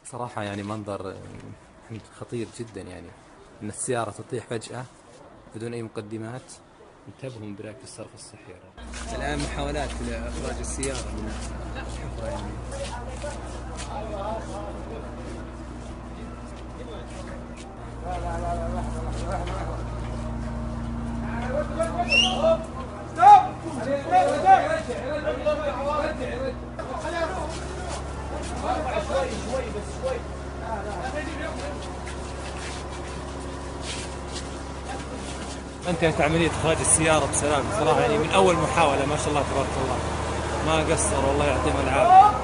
صراحة يعني منظر خطير جدا، يعني ان السيارة تطيح فجأة بدون اي مقدمات. انتبهوا من بريك الصرف الصحي. الآن محاولات لإخراج السيارة من الحفرة يعني. انتهت عملية إخراج السيارة بسلام صراحة، يعني من أول محاولة ما شاء الله تبارك الله، ما قصر والله يعطيهم العافية.